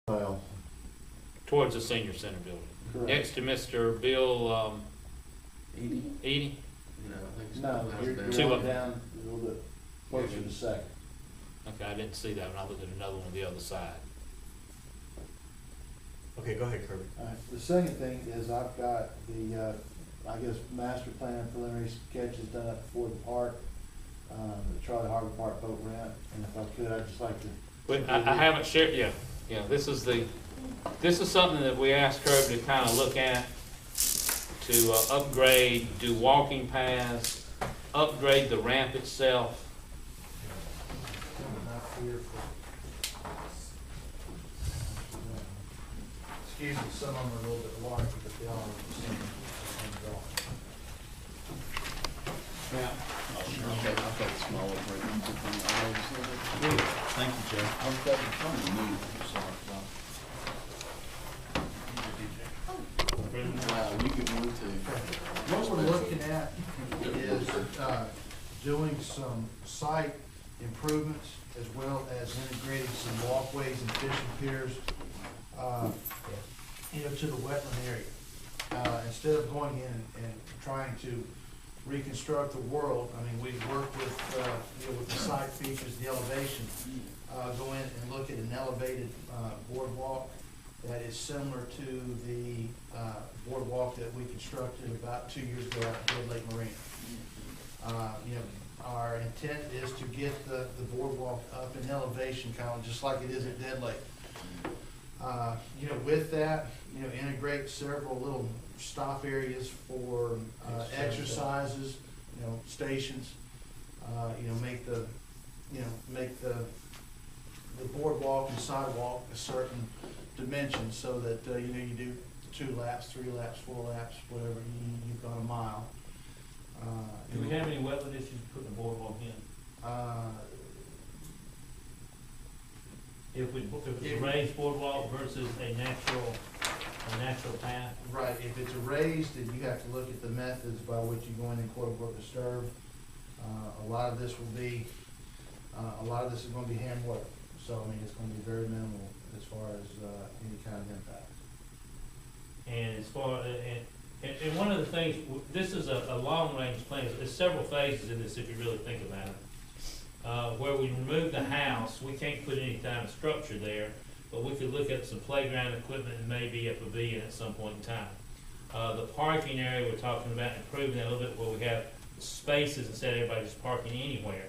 Well, towards the senior center building. correct. Next to Mr. Bill, Edie? Edie? No, I think it's No, last you're down. Two going of them. down a little bit closer to second. Okay, I didn't see that one. I looked at another one on the other side. Okay, go ahead, Kirby. All right, the second thing is I've got the, I guess, master plan preliminary sketches done up before the park, the Charlie Harbor Park boat ramp, and if I could, I'd just like to. But I haven't shared, yeah, this is something that we asked Kirby to kind of look at, to upgrade, do walking paths, upgrade the ramp itself. Excuse me, some of them are a little bit larger, but they all are the same drawing. Yeah. I'll take the smaller version. Thank you, Joe. I've got it from the move, sorry. Wow, you could move to. What we're looking at is doing some site improvements as well as integrating some walkways and fishing piers, to the wetland area. Instead of going in and trying to reconstruct the world, I mean, we work with the site features, the elevation, go in and look at an elevated boardwalk that is similar to the boardwalk that we constructed about 2 years ago at Dead Lake Marina. Our intent is to get the boardwalk up in elevation, kind of just like it is at Dead Lake. With that, integrate several little stop areas for exercises, stations. Make the boardwalk and sidewalk a certain dimension so that you do 2 laps, 3 laps, 4 laps, whatever you've got a mile. Do we have any wetland issues putting the boardwalk in? If it's a raised boardwalk versus a natural path? Right, if it's a raised, then you have to look at the methods by which you go in and quote unquote disturb. A lot of this is going to be hand work, so I mean it's going to be very minimal as far as any kind of impact. And as far, and one of the things, this is a long-range plan. There's several phases in this if you really think about it. Where we remove the house, we can't put any kind of structure there, but we could look at some playground equipment and maybe a pavilion at some point in time. The parking area, we're talking about improving that a little bit where we have spaces instead of everybody just parking anywhere.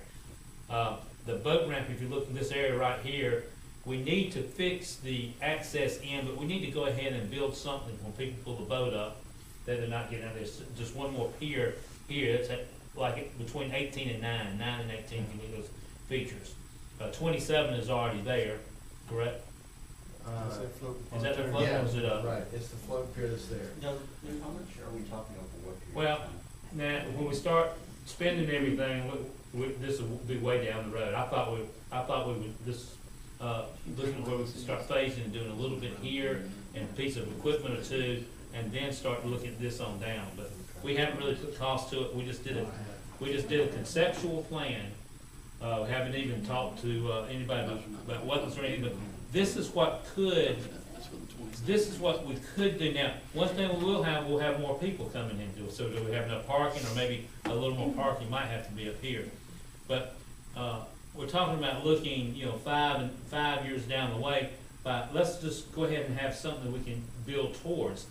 The boat ramp, if you look in this area right here, we need to fix the access in, but we need to go ahead and build something when people pull the boat up that they're not getting out. There's just one more pier here. It's at between 18 and 9 and 18 can get those features. 27 is already there, correct? Is that the float or is it up? Right, it's the float pier that's there. How much are we talking about for what? Well, now when we start spending everything, this will be way down the road. I thought we would looking where we could start phasing and doing a little bit here and a piece of equipment or two, and then start looking at this on down. But we haven't really put cost to it. We just did a conceptual plan. We haven't even talked to anybody about wetlands or anything. But this is what we could do now. One thing we'll have more people coming into it. So do we have enough parking, or maybe a little more parking might have to be up here. But we're talking about looking, 5 years down the way. But let's just go ahead and have something that we can build towards.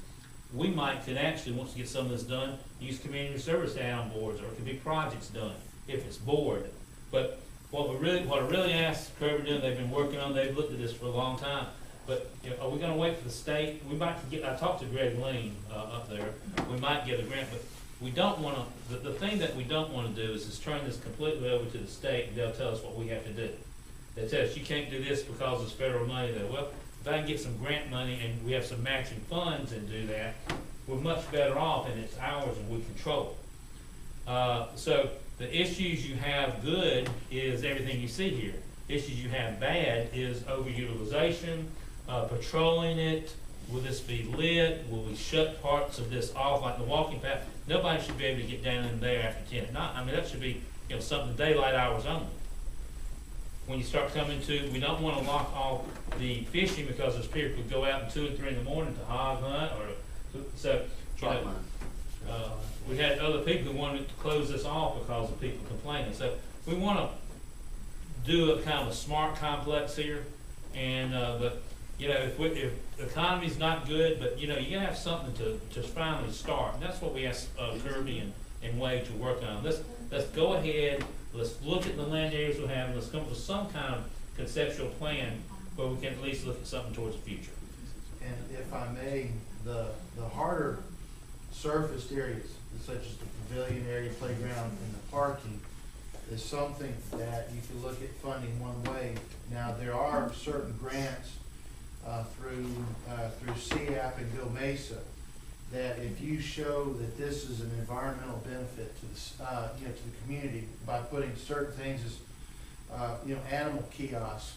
We could actually, once we get some of this done, use community service add-on boards, or it could be projects done if it's board. But what I really asked Kirby to do, they've been working on, they've looked at this for a long time. But are we going to wait for the state? We might get. I talked to Greg Lean up there. We might get a grant, but we don't want to. The thing that we don't want to do is turn this completely over to the state, and they'll tell us what we have to do. They tell us you can't do this because it's federal money. Well, if I can get some grant money and we have some matching funds and do that, we're much better off, and it's ours and we control it. So the issues you have good is everything you see here. Issues you have bad is overutilization, patrolling it. Will this be lit? Will we shut parts of this off, like the walking path? Nobody should be able to get down in there after 10 at night. I mean, that should be something daylight hours only. when you start coming to, we don't wanna lock off the fishing because there's people who go out at 2 and 3 in the morning to hog hunt or, so, you know, we had other people who wanted to close this off because of people complaining. So we wanna do a kind of a smart complex here, and, but, you know, if the economy's not good, but, you know, you gotta have something to just finally start. And that's what we asked, Kirby and Wade to work on. Let's go ahead, let's look at the land areas we have, and let's come up with some kind of conceptual plan where we can at least look at something towards the future. And if I may, the harder surfaced areas, such as the pavilion area, playground, and the parking, is something that you can look at funding one way. Now, there are certain grants through CAP and Go Mesa that if you show that this is an environmental benefit to the you know, to the community by putting certain things as you know, animal kiosks,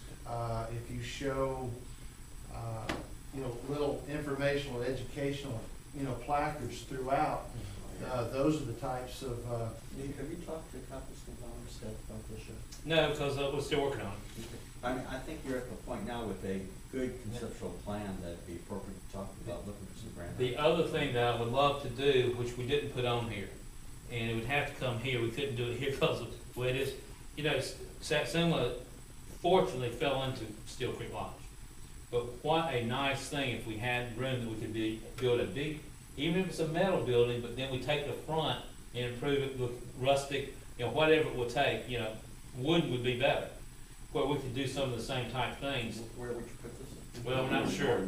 if you show you know, little informational, educational, you know, placards throughout, those are the types of Have you talked to Congressman Longstead about this yet? No, because we're still working on it. I mean, I think you're at the point now with a good conceptual plan that'd be appropriate to talk about looking for some grant. The other thing that I would love to do, which we didn't put on here, and it would have to come here, we couldn't do it here because of the way it is, you know, Satsuma fortunately fell into Steel Creek Lodge. But what a nice thing if we had room that we could build a big, even if it's a metal building, but then we take the front and improve it, look rustic, you know, whatever it will take, you know, wood would be better, where we could do some of the same type things. Where would you put this? Well, we're not sure.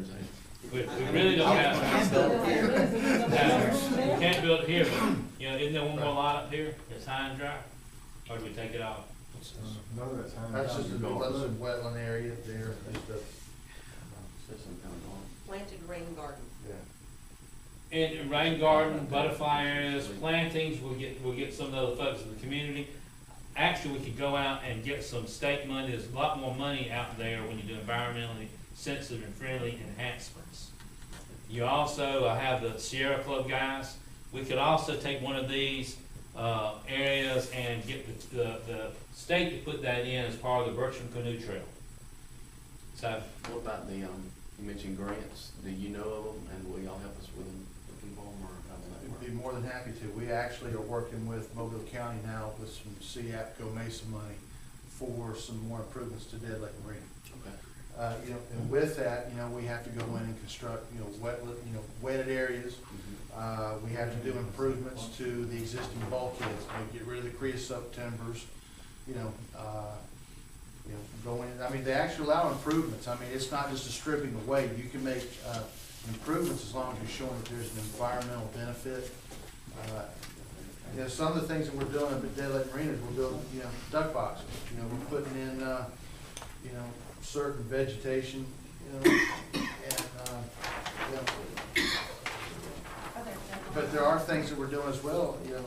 We really don't have. We can't build it here, but, you know, isn't there one more lot up here? It's high and dry? Or do we take it off? No, that's how. that's just a little wetland area there. Just a, Planted rain garden. yeah. And rain garden, butterfly areas, plantings, we'll get some of the other folks in the community. Actually, we could go out and get some state money. There's a lot more money out there when you do environmentally sensitive and friendly enhancements. You also have the Sierra Club guys. We could also take one of these areas and get the state to put that in as part of the Bertram Canoe Trail. So, What about the, you mentioned grants, do you know of them, and will y'all help us with them, looking for them, or how will that We'd work? be more than happy to. We actually are working with Mobile County now with some CAP Go Mesa money for some more improvements to Dead Lake Marina. Okay. You know, and with that, you know, we have to go in and construct, you know, wetted areas. We have to do improvements to the existing bulkheads, get rid of the creosote timbers, you know, go in. I mean, they actually allow improvements. I mean, it's not just a stripping away. You can make improvements as long as you're showing that there's an environmental benefit. You know, some of the things that we're doing at Dead Lake Marina is we're building, you know, duck boxes. You know, we're putting in, you know, certain vegetation, you know, and, you know, but there are things that we're doing as well, you know,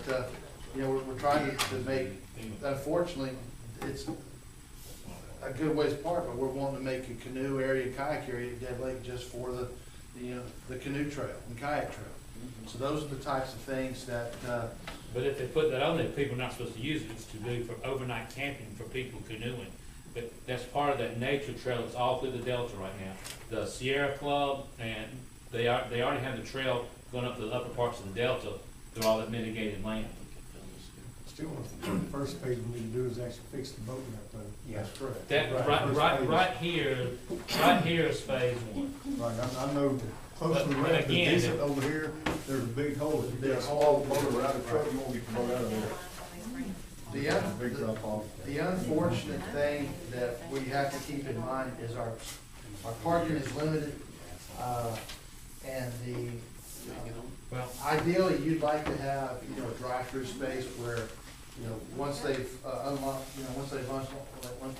that, you know, we're trying to make, unfortunately, it's a good ways apart, but we're wanting to make a canoe area, kayak area at Dead Lake just for the, you know, the canoe trail and kayak trail. So those are the types of things that, but if they put that on there, people are not supposed to use it. It's to do for overnight camping for people canoeing. But that's part of that nature trail that's all through the Delta right now. The Sierra Club, and they already have the trail going up to the upper parts of the Delta through all that mitigated land. Still, the first phase we need to do is actually fix the boat ramp though. that's correct. That, right here is phase one. Right, I know close to the But ramp, the again, decent over here, there's a big hole, if you dig a small motor out of the truck, you won't get the boat out of there. Big drop off. The unfortunate thing that we have to keep in mind is our parking is limited, and Well, ideally, you'd like to have, you know, a drive-through space where, you know, once they've unlocked, you know, once they've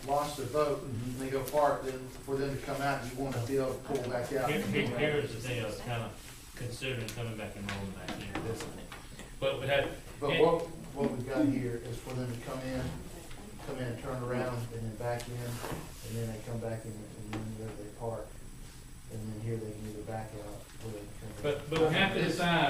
launched their boat and they go park, then for them to come out, you want to be able to pull back out. here's the thing I was kind of considering coming back and rolling back here. But we had. But what we've got here is for them to come in, turn around, and then back in, and then they come back in, and then there they park. And then here they can either back out or they can turn around. But we have to decide